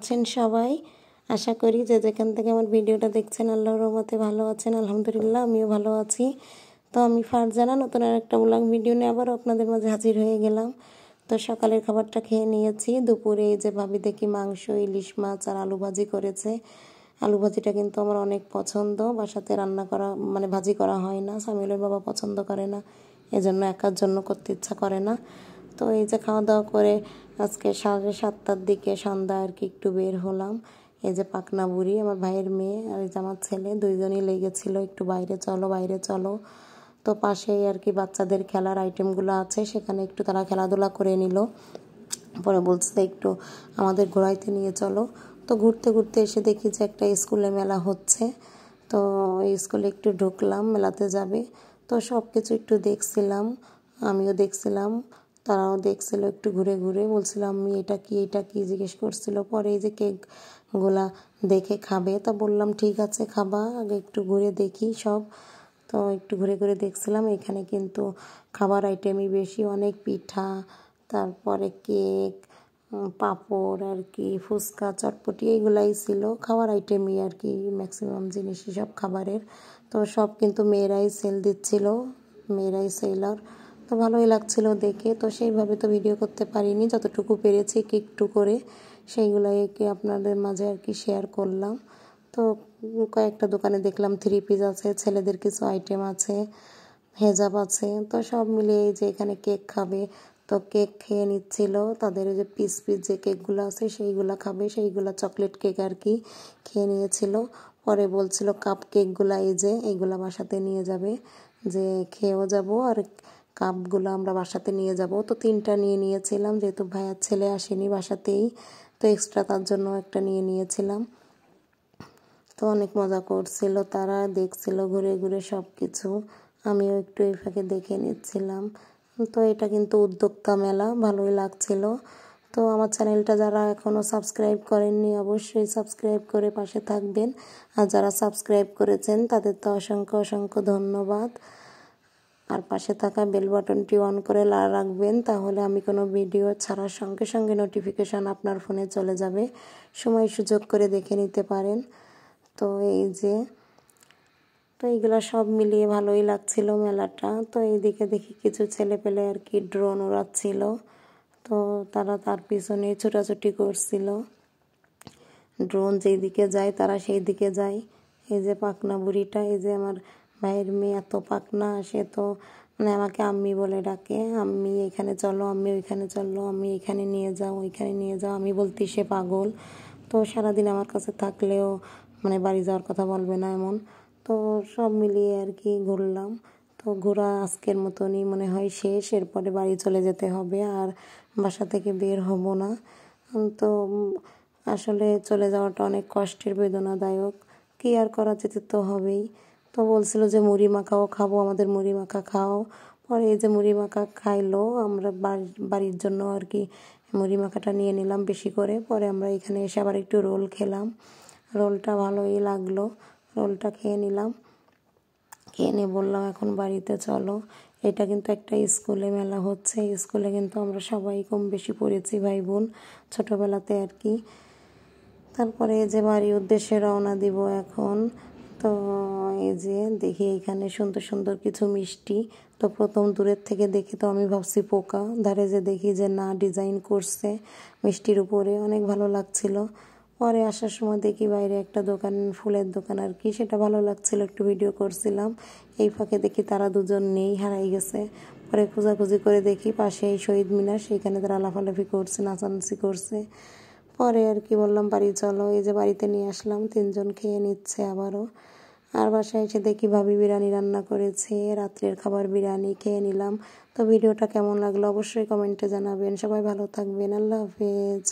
আছেন সবাই? আশা করি যে যেখান থেকে আমার ভিডিওটা দেখছেন আল্লাহর রহমতে ভালো আছেন। আলহামদুলিল্লাহ আমিও ভালো আছি। তো আমি ফারজানা নতুন আর একটা ব্লগ ভিডিও নিয়ে আবারও আপনাদের মাঝে হাজির হয়ে গেলাম। তো সকালের খাবারটা খেয়ে নিয়েছি। দুপুরে এই যে ভাবি দেখি মাংস, ইলিশ মাছ আর আলু ভাজি করেছে। আলু ভাজিটা কিন্তু আমার অনেক পছন্দ। বাসাতে রান্না করা মানে ভাজি করা হয় না, সামিলের বাবা পছন্দ করে না, এজন্য একার জন্য করতে ইচ্ছা করে না। তো এই যে খাওয়া দাওয়া করে আজকে 7:30টার দিকে সন্ধ্যা আর কি একটু বের হলাম। এই যে পাকনা বুড়ি আমার ভাইয়ের মেয়ে আর এই যে আমার ছেলে দুইজনই লেগেছিল একটু বাইরে চলো বাইরে চলো। তো পাশেই আর কি বাচ্চাদের খেলার আইটেমগুলো আছে, সেখানে একটু তারা খেলাধুলা করে নিল। পরে বলছে একটু আমাদের ঘোরাইতে নিয়ে চলো। তো ঘুরতে ঘুরতে এসে দেখি যে একটা স্কুলে মেলা হচ্ছে। তো এই স্কুলে একটু ঢুকলাম, মেলাতে যাবে। তো সব কিছু একটু দেখছিলাম, আমিও দেখছিলাম, তারাও দেখছিল একটু ঘুরে ঘুরে। বলছিলাম আমি এটা কি জিজ্ঞেস করছিল। পরে এই যে কেকগুলা দেখে খাবে, তা বললাম ঠিক আছে খাবা, আগে একটু ঘুরে দেখি সব। তো একটু ঘুরে ঘুরে দেখছিলাম। এখানে কিন্তু খাবার আইটেমই বেশি, অনেক পিঠা, তারপরে কেক, পাঁপড় আর কি, ফুচকা, চটপটি এইগুলাই ছিল খাবার আইটেমই আর কি, ম্যাক্সিমাম জিনিসই সব খাবারের। তো সব কিন্তু মেয়েরাই সেল দিচ্ছিল, মেয়েরাই সেলার। তো ভালোই লাগছিল দেখে। তো সেইভাবে তো ভিডিও করতে পারিনি, যতটুকু পেরেছি একটু করে সেইগুলাই কি আপনাদের মাঝে আর কি শেয়ার করলাম। তো কয়েকটা দোকানে দেখলাম 3 পিস আছে, ছেলেদের কিছু আইটেম আছে, হেজাব আছে। তো সব মিলিয়ে যে এখানে কেক খাবে, তো কেক খেয়ে নিচ্ছিল। তাদের যে পিস যে কেকগুলো আছে সেইগুলো খাবে, সেইগুলো চকলেট কেক আর কি খেয়ে নিয়েছিল। পরে বলছিল কাপ কেকগুলো এই যে এইগুলা বাসাতে নিয়ে যাবে, যে খেয়েও যাব আর কাপগুলো আমরা বাসাতে নিয়ে যাব। তো 3টা নিয়ে নিয়েছিলাম, যেহেতু ভাইয়ার ছেলে আসেনি বাসাতেই, তো এক্সট্রা তার জন্য একটা নিয়ে নিয়েছিলাম। তো অনেক মজা করছিল, তারা দেখছিল ঘুরে ঘুরে সব কিছু, আমিও একটু এই ফাঁকে দেখে নিচ্ছিলাম। তো এটা কিন্তু উদ্যোক্তা মেলা, ভালোই লাগছিল। তো আমার চ্যানেলটা যারা এখনও সাবস্ক্রাইব করেননি অবশ্যই সাবস্ক্রাইব করে পাশে থাকবেন, আর যারা সাবস্ক্রাইব করেছেন তাদের তো অসংখ্য অসংখ্য ধন্যবাদ। আর পাশে থাকা বেল বাটনটি অন করে রাখবেন, তাহলে আমি কোনো ভিডিও ছাড়ার সঙ্গে সঙ্গে নোটিফিকেশান আপনার ফোনে চলে যাবে, সময় সুযোগ করে দেখে নিতে পারেন। তো এই যে তো এইগুলো সব মিলিয়ে ভালোই লাগছিল মেলাটা। তো এইদিকে দেখি কিছু ছেলে পেলে আর কি ড্রোন উড়াচ্ছিল, তো তারা তার পিছনে ছোটাছুটি করছিল। ড্রোন যেই দিকে যায় তারা সেই দিকে যায়। এই যে পাকনা বুড়িটা, এই যে আমার ভাইয়ের মেয়ে, এত পাকনা, সে তো মানে আমাকে আম্মি বলে ডাকে, আম্মি এখানে চলো, আম্মি ওইখানে চলো, আমি এখানে নিয়ে যাও, ওইখানে নিয়ে যাও। আমি বলতে সে পাগল। তো সারাদিন আমার কাছে থাকলেও মানে বাড়ি যাওয়ার কথা বলবে না এমন। তো সব মিলিয়ে আর কি ঘুরলাম। তো ঘোরা আজকের মতনই মনে হয় শেষ, এরপরে বাড়ি চলে যেতে হবে, আর বাসা থেকে বের হব না। তো আসলে চলে যাওয়াটা অনেক কষ্টের, বেদনাদায়ক, কি আর করা, যেতে তো হবেই। তো বলছিল যে মুড়ি মাখাও খাবো, আমাদের মুড়ি মাখা খাও। পরে এই যে মুড়ি মাখা খাইলো, আমরা বাড়ির জন্য আর কি মুড়ি মাখাটা নিয়ে নিলাম বেশি করে। পরে আমরা এখানে এসে আবার একটু রোল খেলাম, রোলটা ভালোই লাগলো, রোলটা খেয়ে নিলাম। খেয়ে নিয়ে বললাম এখন বাড়িতে চলো। এটা কিন্তু একটা স্কুলে মেলা হচ্ছে, স্কুলে কিন্তু আমরা সবাই কম বেশি পড়েছি ভাই বোন ছোটোবেলাতে আর কি। তারপরে এই যে বাড়ির উদ্দেশ্যে রওনা দিব এখন। তো এই যে দেখি এখানে সুন্দর সুন্দর কিছু মিষ্টি। তো প্রথম দূরের থেকে দেখি তো আমি ভাবছি পোকা, ধারে যে দেখি যে না, ডিজাইন করছে মিষ্টির উপরে, অনেক ভালো লাগছিল। পরে আসার সময় দেখি বাইরে একটা দোকান, ফুলের দোকান আর কি, সেটা ভালো লাগছিল, একটু ভিডিও করছিলাম। এই ফাঁকে দেখি তারা দুজন নেই, হারাই গেছে। পরে খোঁজাখুঁজি করে দেখি পাশে এই শহীদ মিনার, সেইখানে তারা লাফালাফি করছে, নাচানাচি করছে। পরে আর কি বললাম বাড়ি চলো, এই যে বাড়িতে নিয়ে আসলাম, 3জন খেয়ে নিচ্ছে আবারও। আর বাসায় এসে দেখি ভাবি বিরিয়ানি রান্না করেছে, রাত্রের খাবার বিরিয়ানি খেয়ে নিলাম। তো ভিডিওটা কেমন লাগলো অবশ্যই কমেন্টে জানাবেন। সবাই ভালো থাকবেন, আল্লাহ হাফেজ।